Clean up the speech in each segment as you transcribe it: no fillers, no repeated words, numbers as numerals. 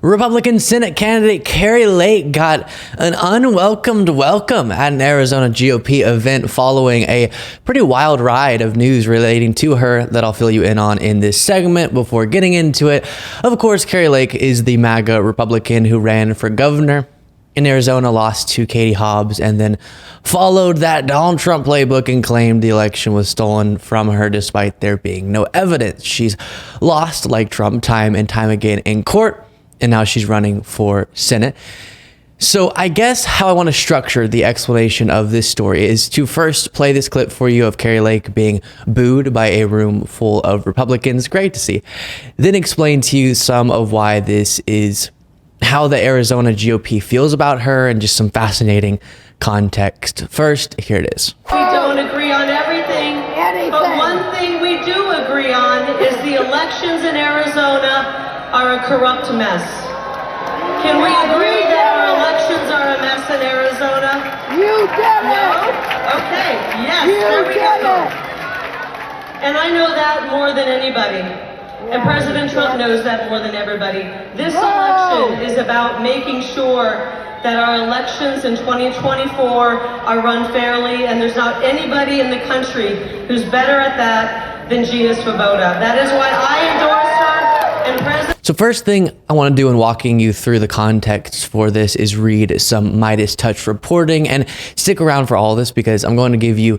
Republican Senate candidate Kari Lake got an unwelcomed welcome at an Arizona GOP event following a pretty wild ride of news relating to her that I'll fill you in on in this segment. Before getting into it, of course, Kari Lake is the MAGA Republican who ran for governor in Arizona, lost to Katie Hobbs, and then followed that Donald Trump playbook and claimed the election was stolen from her despite there being no evidence. She's lost, like Trump, time and time again in court, and now she's running for Senate. So I guess how I want to structure the explanation of this story is to first play this clip for you of Kari Lake being booed by a room full of Republicans. Great to see. Then explain to you some of why this is how the Arizona GOP feels about her and just some fascinating context. First, here it is. We don't agree on everything, but one thing we do agree on is the elections in Arizona are a corrupt mess. Can we agree that our elections are a mess in Arizona? You did it! No? Okay, yes, there we go. And I know that more than anybody. And President Trump knows that more than everybody. This election is about making sure that our elections in 2024 are run fairly, and there's not anybody in the country who's better at that than Gina Svoboda. That is why I endorse her, and President... So first thing I want to do in walking you through the context for this is read some Midas Touch reporting, and stick around for all this because I'm going to give you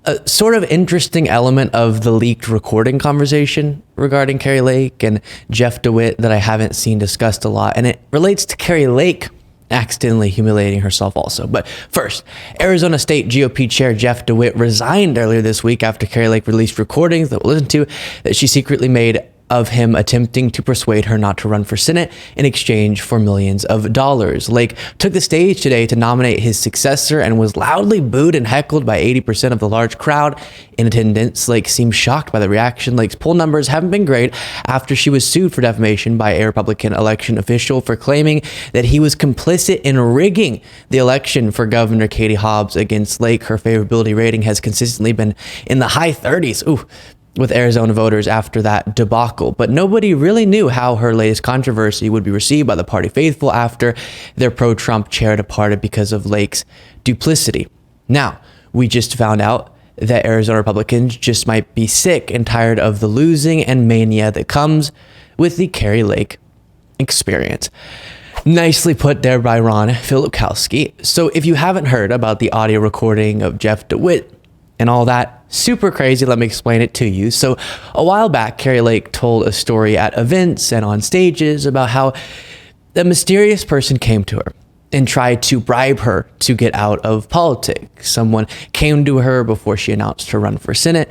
a sort of interesting element of the leaked recording conversation regarding Kari Lake and Jeff DeWitt that I haven't seen discussed a lot, and it relates to Kari Lake accidentally humiliating herself also. But first, Arizona State GOP Chair Jeff DeWitt resigned earlier this week after Kari Lake released recordings that we'll listen to that she secretly made of him attempting to persuade her not to run for Senate in exchange for millions of dollars. Lake took the stage today to nominate his successor and was loudly booed and heckled by 80% of the large crowd in attendance. Lake seemed shocked by the reaction. Lake's poll numbers haven't been great after she was sued for defamation by a Republican election official for claiming that he was complicit in rigging the election for Governor Katie Hobbs against Lake. Her favorability rating has consistently been in the high 30s. With Arizona voters after that debacle. But nobody really knew how her latest controversy would be received by the party faithful after their pro-Trump chair departed because of Lake's duplicity. Now, we just found out that Arizona Republicans just might be sick and tired of the losing and mania that comes with the Kari Lake experience. Nicely put there by Ron Filipkowski. So if you haven't heard about the audio recording of Jeff DeWitt and all that, super crazy, let me explain it to you. So a while back, Kari Lake told a story at events and on stages about how a mysterious person came to her and tried to bribe her to get out of politics. Someone came to her before she announced her run for Senate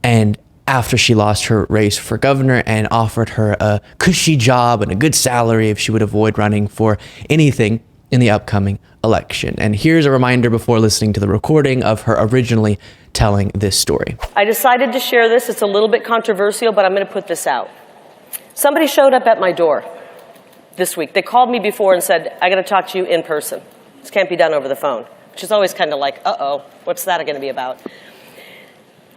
and after she lost her race for governor and offered her a cushy job and a good salary if she would avoid running for anything in the upcoming election. And here's a reminder before listening to the recording of her originally telling this story. I decided to share this. It's a little bit controversial, but I'm going to put this out. Somebody showed up at my door this week. They called me before and said, I got to talk to you in person. This can't be done over the phone, which is always kind of like, uh-oh, what's that going to be about?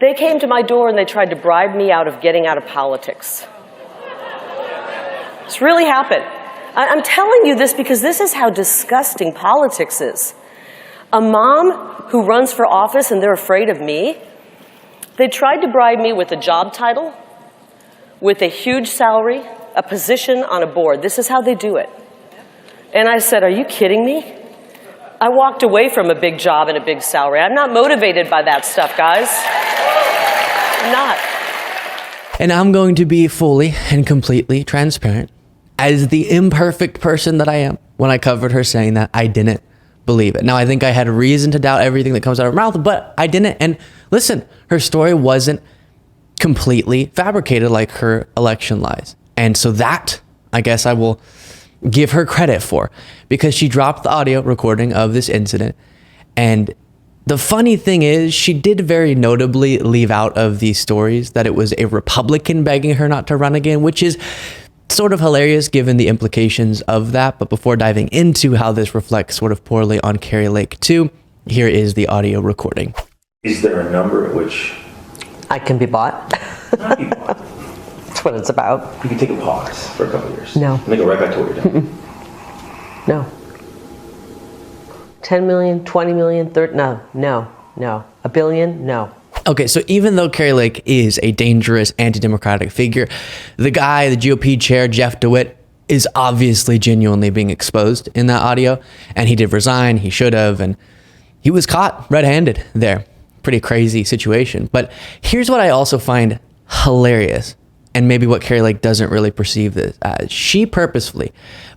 They came to my door and they tried to bribe me out of getting out of politics. It's really happened. I'm telling you this because this is how disgusting politics is. A mom who runs for office and they're afraid of me, they tried to bribe me with a job title, with a huge salary, a position on a board. This is how they do it. And I said, are you kidding me? I walked away from a big job and a big salary. I'm not motivated by that stuff, guys. I'm not. And I'm going to be fully and completely transparent. As the imperfect person that I am, when I covered her saying that, I didn't believe it. Now, I think I had reason to doubt everything that comes out of her mouth, but I didn't. And listen, her story wasn't completely fabricated like her election lies. And so that, I guess I will give her credit for, because she dropped the audio recording of this incident. And the funny thing is, she did very notably leave out of these stories that it was a Republican begging her not to run again, which is sort of hilarious given the implications of that. But before diving into how this reflects sort of poorly on Kari Lake too, here is the audio recording. Is there a number at which I can be bought? not be bought? That's what it's about. You can take a pause for a couple years. No. And then go right back to what you're doing. No. 10 million, 20 million, 30, no. A billion, no. Okay, so even though Kari Lake is a dangerous anti-democratic figure, the guy, the GOP chair, Jeff DeWitt, is obviously genuinely being exposed in that audio, and he did resign, he should have, and he was caught red-handed there. Pretty crazy situation. But here's what I also find hilarious, and maybe what Kari Lake doesn't really perceive this as. She purposefully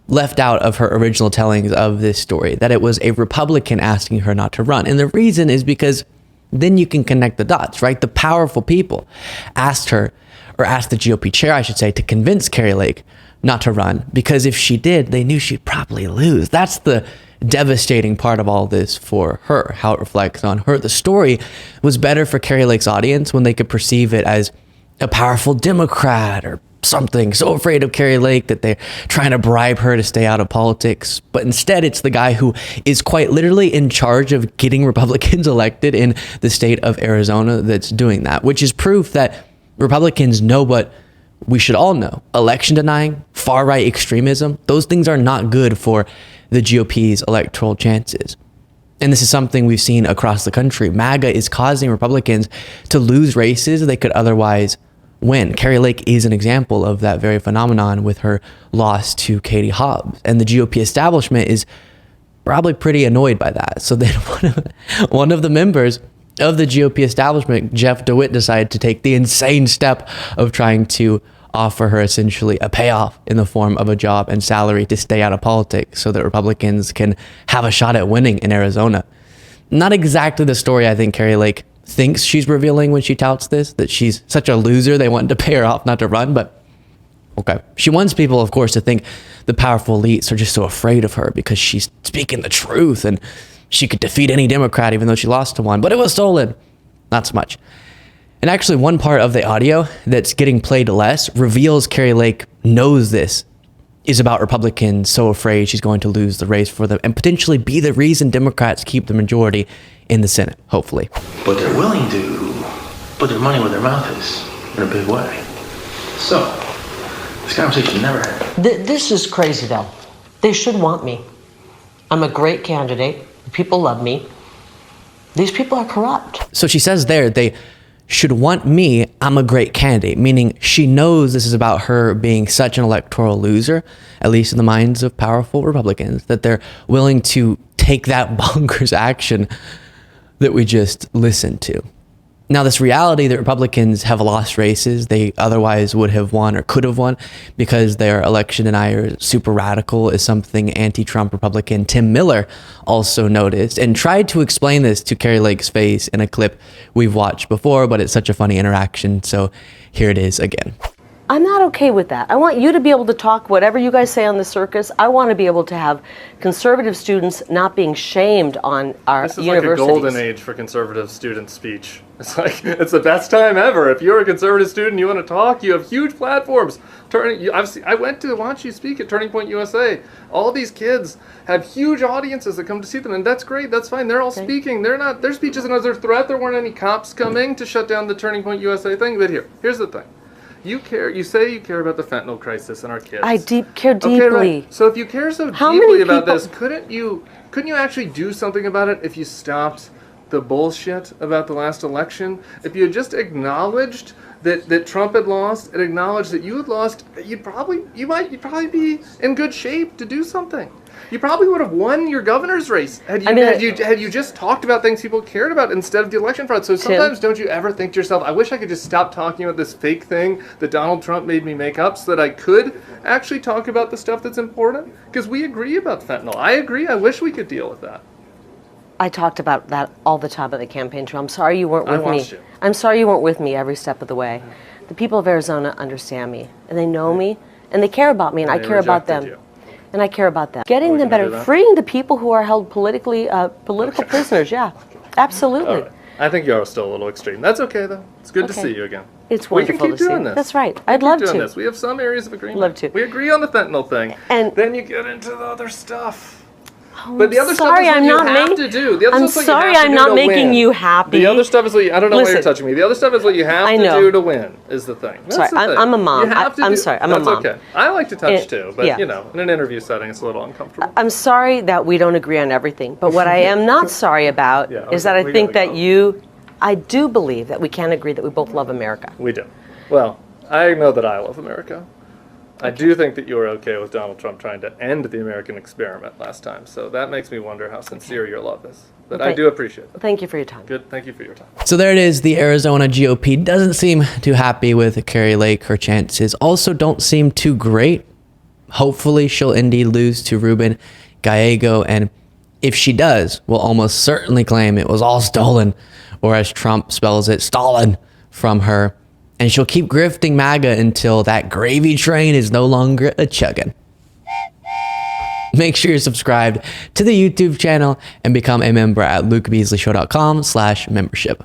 left out of her original tellings of this story that it was a Republican asking her not to run. And the reason is because then you can connect the dots, right? The powerful people asked her, or asked the GOP chair, I should say, to convince Kari Lake not to run, because if she did, they knew she'd probably lose. That's the devastating part of all this for her, how it reflects on her. The story was better for Kari Lake's audience when they could perceive it as a powerful Democrat or something, so afraid of Kari Lake that they're trying to bribe her to stay out of politics. But instead, it's the guy who is quite literally in charge of getting Republicans elected in the state of Arizona that's doing that, which is proof that Republicans know what we should all know. Election denying, far-right extremism, those things are not good for the GOP's electoral chances. And this is something we've seen across the country. MAGA is causing Republicans to lose races they could otherwise win. Kari Lake is an example of that very phenomenon with her loss to Katie Hobbs. And the GOP establishment is probably pretty annoyed by that. So then one of the members of the GOP establishment, Jeff DeWitt, decided to take the insane step of trying to offer her essentially a payoff in the form of a job and salary to stay out of politics so that Republicans can have a shot at winning in Arizona. Not exactly the story I think Kari Lake thinks she's revealing when she touts this, that she's such a loser they wanted to pay her off not to run, but okay. She wants people, of course, to think the powerful elites are just so afraid of her because she's speaking the truth and she could defeat any Democrat even though she lost to one, but it was stolen. Not so much. And actually, one part of the audio that's getting played less reveals Kari Lake knows this is about Republicans so afraid she's going to lose the race for them and potentially be the reason Democrats keep the majority in the Senate, hopefully. But they're willing to put their money where their mouth is in a big way. So, this conversation never happened. This is crazy, though. They should want me. I'm a great candidate. People love me. These people are corrupt. So she says there, they should want me, I'm a great candidate, meaning she knows this is about her being such an electoral loser, at least in the minds of powerful Republicans, that they're willing to take that bonkers action that we just listened to. Now, this reality that Republicans have lost races they otherwise would have won or could have won because they're election deniers, super radical, is something anti-Trump Republican Tim Miller also noticed and tried to explain this to Kari Lake's face in a clip we've watched before, but it's such a funny interaction, so here it is again. I'm not okay with that. I want you to be able to talk whatever you guys say on the circus. I want to be able to have conservative students not being shamed on our universities. This is like a golden age for conservative student speech. It's like, it's the best time ever. If you're a conservative student, you want to talk, you have huge platforms. I went to watch you speak at Turning Point USA. All these kids have huge audiences that come to see them, and that's great, that's fine. They're all speaking. Their speech isn't as a threat. There weren't any cops coming to shut down the Turning Point USA thing. But here's the thing. You say you care about the fentanyl crisis and our kids. I care deeply. Okay, right. So if you care so deeply about this, couldn't you actually do something about it if you stopped the bullshit about the last election? If you had just acknowledged that Trump had lost and acknowledged that you had lost, you'd probably be in good shape to do something. You probably would have won your governor's race had you just talked about things people cared about instead of the election fraud. So sometimes don't you ever think to yourself, I wish I could just stop talking about this fake thing that Donald Trump made me make up so that I could actually talk about the stuff that's important? Because we agree about fentanyl. I agree. I wish we could deal with that. I talked about that all the time at the campaign trail. I'm sorry you weren't with me. You. I'm sorry you weren't with me every step of the way. The people of Arizona understand me, and they know me, and they care about me, and I care about them. You. And I care about them. Getting them better, freeing the people who are held political prisoners, yeah, absolutely. Right. I think you are still a little extreme. That's okay, though. It's good to see you again. It's wonderful to see you. That's right. I'd love to. We have some areas of agreement. Love to. We agree on the fentanyl thing. And then you get into the other stuff. But the other stuff is what you have to do. The other I'm stuff is what you sorry have to I'm do not to making win. you happy. The other stuff is what I don't know why you're Listen, touching me. The other stuff is what you have I to know. do to win, is the thing. That's Sorry, the thing. I'm a mom. You have to I'm do- sorry, I'm a That's mom. okay. I like to touch too, but yeah. in an interview setting, it's a little uncomfortable. I'm sorry that we don't agree on everything, but what I am not sorry about Yeah, is okay, that I we think gotta that go. I do believe that we can agree that we both love America. We do. Well, I know that I love America. I do think that you were okay with Donald Trump trying to end the American experiment last time, so that makes me wonder how sincere your love is. But I Okay. do appreciate it. Thank you for your time. Good. Thank you for your time. So there it is. The Arizona GOP doesn't seem too happy with Kari Lake. Her chances also don't seem too great. Hopefully she'll indeed lose to Ruben Gallego, and if she does, we'll almost certainly claim it was all stolen, or as Trump spells it, Stalin, from her. And she'll keep grifting MAGA until that gravy train is no longer a chuggin'. Make sure you're subscribed to the YouTube channel and become a member at lukebeasleyshow.com/membership.